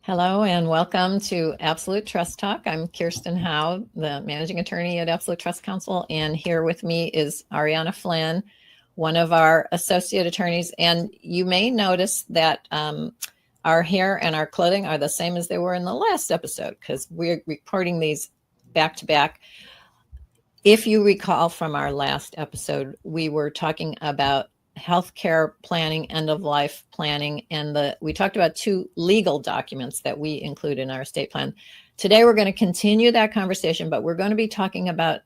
Hello and welcome to Absolute Trust Talk. I'm Kirsten Howe, the managing attorney at Absolute Trust Counsel, and here with me is Ariana Flynn, one of our associate attorneys. And you may notice that our hair and our clothing are the same as they were in the last episode because we're recording these back to back. If you recall from our last episode, we were talking about healthcare planning, end of life planning, and we talked about two legal documents that we include in our estate plan. Today, we're going to continue that conversation, but we're going to be talking about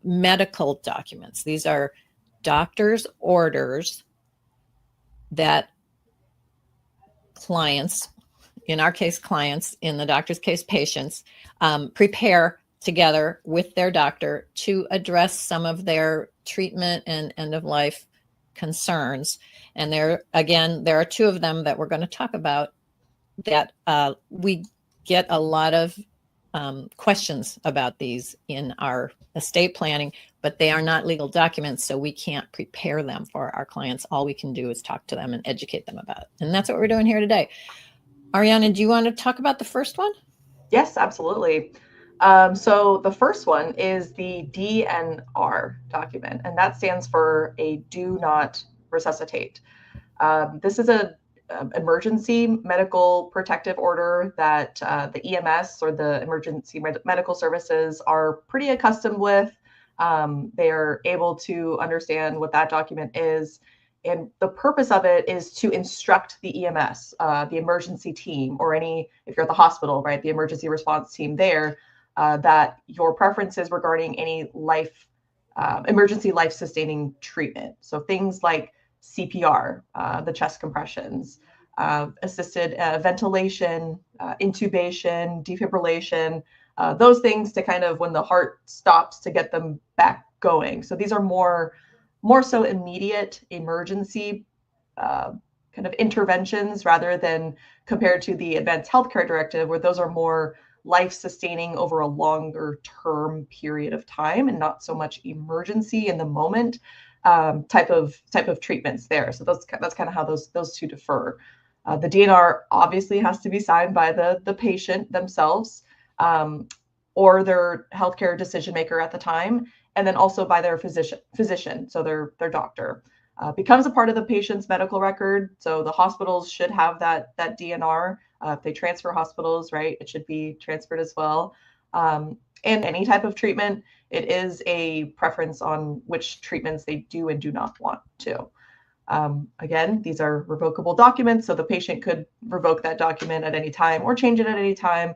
medical documents. These are doctor's orders that clients, in our case, clients, in the doctor's case, patients, prepare together with their doctor to address some of their treatment and end of life concerns. And there are two of them that we're going to talk about that we get a lot of questions about these in our estate planning, but they are not legal documents, so we can't prepare them for our clients. All we can do is talk to them and educate them about it. And that's what we're doing here today. Ariana, do you want to talk about the first one? Yes, absolutely. So the first one is the DNR document, and that stands for a do not resuscitate. This is an emergency medical protective order that the EMS or the emergency medical services are pretty accustomed with. They are able to understand what that document is. And the purpose of it is to instruct the EMS, the emergency team, or if you're at the hospital, right, the emergency response team there, that your preferences regarding any emergency life-sustaining treatment. So things like CPR, the chest compressions, assisted ventilation, intubation, defibrillation, those things to kind of when the heart stops to get them back going. So these are more so immediate emergency kind of interventions rather than compared to the advanced healthcare directive, where those are more life-sustaining over a longer term period of time and not so much emergency in the moment type of treatments there. So that's kind of how those two differ. The DNR obviously has to be signed by the patient themselves or their healthcare decision maker at the time, and then also by their physician, so their doctor. Becomes a part of the patient's medical record. So the hospitals should have that DNR. If they transfer hospitals, right, it should be transferred as well. And any type of treatment, it is a preference on which treatments they do and do not want to. Again, these are revocable documents, so the patient could revoke that document at any time or change it at any time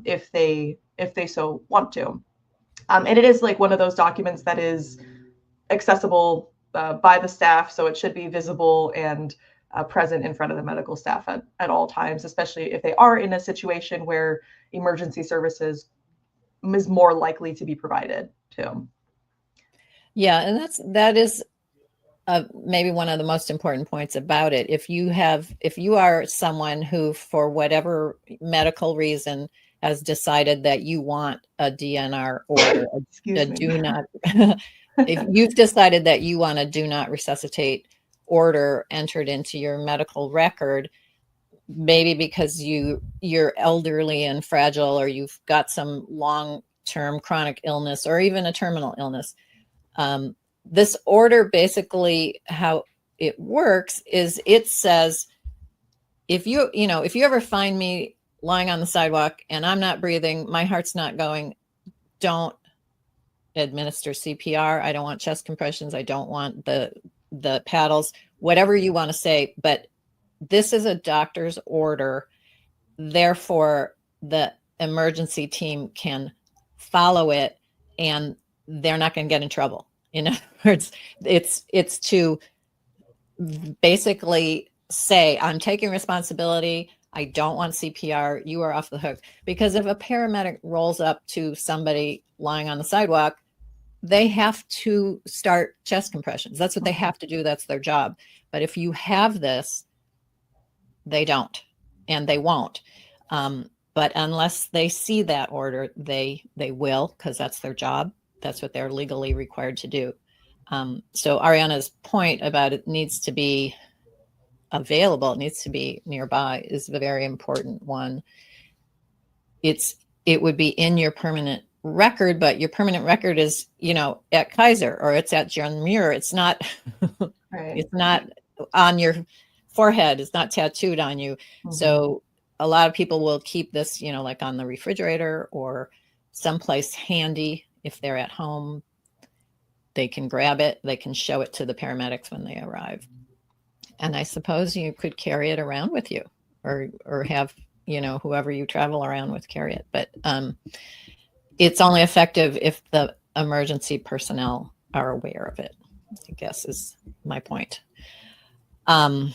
if they so want to. And it is like one of those documents that is accessible by the staff, so it should be visible and present in front of the medical staff at all times, especially if they are in a situation where emergency services is more likely to be provided to. Yeah, and that is maybe one of the most important points about it. If you are someone who, for whatever medical reason, has decided that you want a DNR order, if you've decided that you want a do not resuscitate order entered into your medical record, maybe because you're elderly and fragile, or you've got some long-term chronic illness, or even a terminal illness, this order, basically how it works is it says, if you ever find me lying on the sidewalk and I'm not breathing, my heart's not going, don't administer CPR. I don't want chest compressions. I don't want the paddles, whatever you want to say. But this is a doctor's order. Therefore, the emergency team can follow it and they're not going to get in trouble. In other words, it's to basically say, I'm taking responsibility. I don't want CPR. You are off the hook. Because if a paramedic rolls up to somebody lying on the sidewalk, they have to start chest compressions. That's what they have to do. That's their job. But if you have this, they don't, and they won't. But unless they see that order, they will, because that's their job. That's what they're legally required to do. So Ariana's point about it needs to be available. It needs to be nearby is a very important one. It would be in your permanent record, but your permanent record is, at Kaiser or it's at John Muir. It's not, Right. it's not on your forehead. It's not tattooed on you. Mm-hmm. So a lot of people will keep this, like on the refrigerator or someplace handy. If they're at home, they can grab it. They can show it to the paramedics when they arrive. And I suppose you could carry it around with you or have, whoever you travel around with carry it. But it's only effective if the emergency personnel are aware of it, I guess is my point. And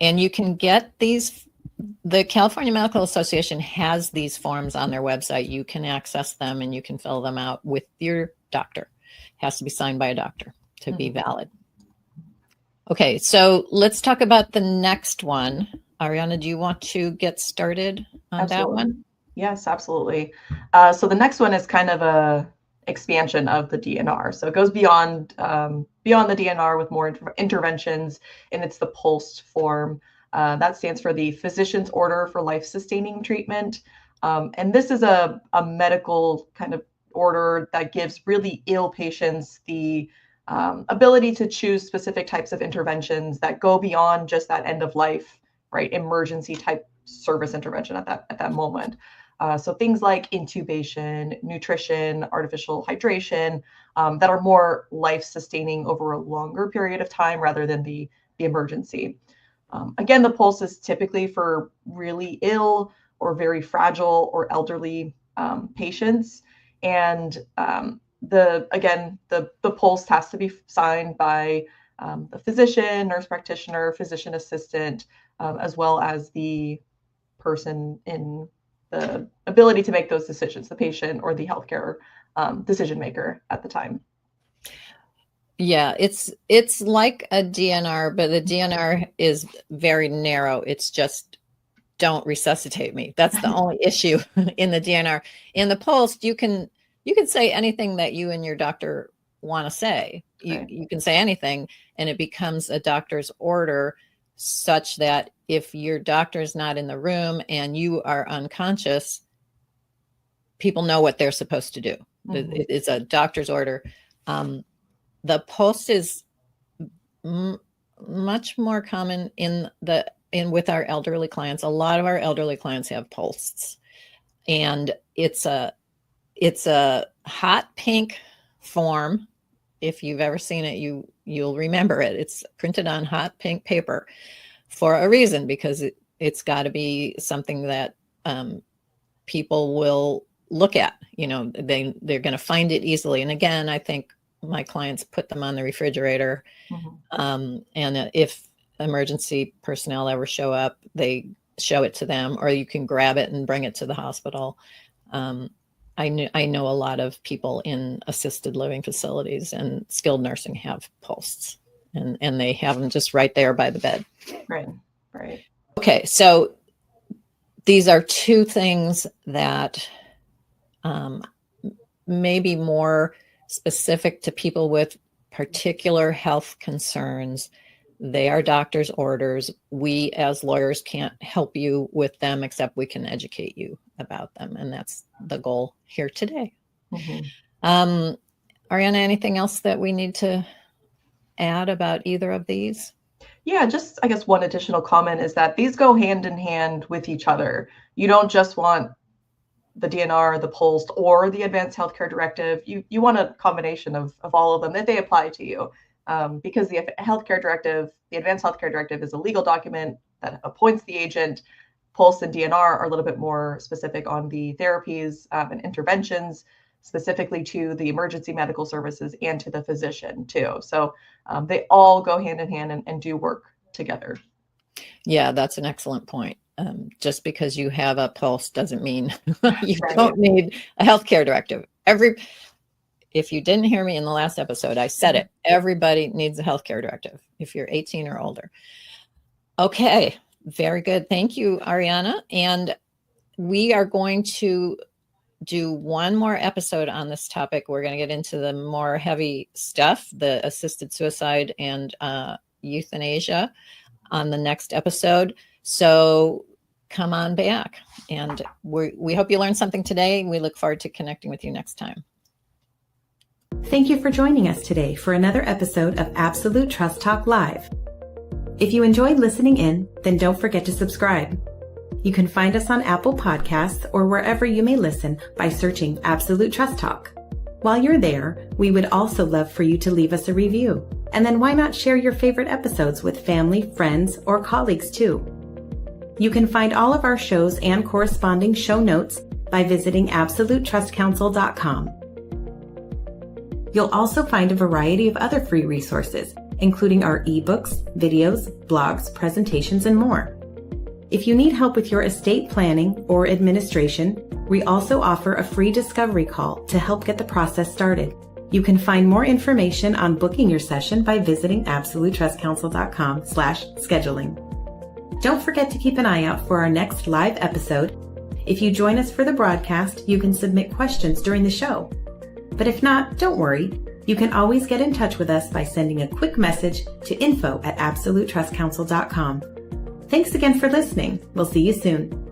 you can get these, the California Medical Association has these forms on their website. You can access them and you can fill them out with your doctor. It has to be signed by a doctor to be valid. Okay, so let's talk about the next one. Ariana, do you want to get started on that one? Yes, absolutely. So the next one is kind of a expansion of the DNR. So it goes beyond the DNR with more interventions, and it's the POLST form. That stands for the Physician's Order for Life-Sustaining Treatment. And this is a medical kind of order that gives really ill patients the ability to choose specific types of interventions that go beyond just that end of life, right, emergency type service intervention at that moment. So things like intubation, nutrition, artificial hydration, that are more life-sustaining over a longer period of time rather than the emergency. Again, the POLST is typically for really ill or very fragile or elderly patients. And the POLST has to be signed by the physician, nurse practitioner, physician assistant, as well as the person in the ability to make those decisions, the patient or the healthcare decision maker at the time. Yeah, it's like a DNR, but the DNR is very narrow. It's just don't resuscitate me. That's the only issue in the DNR. In the POLST, you can say anything that you and your doctor want to say. You can say anything, and it becomes a doctor's order, such that if your doctor's not in the room and you are unconscious, people know what they're supposed to do. It's a doctor's order. The POLST is much more common with our elderly clients. A lot of our elderly clients have POLSTs, and it's a hot pink form. If you've ever seen it, you'll remember it. It's printed on hot pink paper for a reason, because it's got to be something that people will look at. They're going to find it easily. And again, I think my clients put them on the refrigerator. And if emergency personnel ever show up, they show it to them, or you can grab it and bring it to the hospital. I know a lot of people in assisted living facilities and skilled nursing have POLSTs, and they have them just right there by the bed. Right. Okay, so these are two things that may be more specific to people with particular health concerns. They are doctor's orders. We as lawyers can't help you with them, except we can educate you about them. And that's the goal here today. Ariana, anything else that we need to add about either of these? Yeah, just I guess one additional comment is that these go hand in hand with each other. You don't just want the DNR, the POLST, or the Advanced Healthcare Directive. You want a combination of all of them that they apply to you. Because the healthcare directive, the Advanced Healthcare Directive, is a legal document that appoints the agent. POLST and DNR are a little bit more specific on the therapies and interventions, specifically to the emergency medical services and to the physician too. So they all go hand in hand and do work together. Yeah, that's an excellent point. Just because you have a POLST doesn't mean you don't need a healthcare directive. If you didn't hear me in the last episode, I said it. Everybody needs a healthcare directive if you're 18 or older. Okay, very good. Thank you, Ariana. And we are going to do one more episode on this topic. We're going to get into the more heavy stuff, the assisted suicide and euthanasia. on the next episode. So come on back. And we hope you learned something today. We look forward to connecting with you next time. Thank you for joining us today for another episode of Absolute Trust Talk Live. If you enjoyed listening in, then don't forget to subscribe. You can find us on Apple Podcasts or wherever you may listen by searching Absolute Trust Talk. While you're there, we would also love for you to leave us a review. And then why not share your favorite episodes with family, friends, or colleagues too? You can find all of our shows and corresponding show notes by visiting absolutetrustcouncil.com. You'll also find a variety of other free resources, including our ebooks, videos, blogs, presentations, and more. If you need help with your estate planning or administration, we also offer a free discovery call to help get the process started. You can find more information on booking your session by visiting absolutetrustcouncil.com/scheduling. Don't forget to keep an eye out for our next live episode. If you join us for the broadcast, you can submit questions during the show. But if not, don't worry. You can always get in touch with us by sending a quick message to info@absolutetrustcouncil.com. Thanks again for listening. We'll see you soon.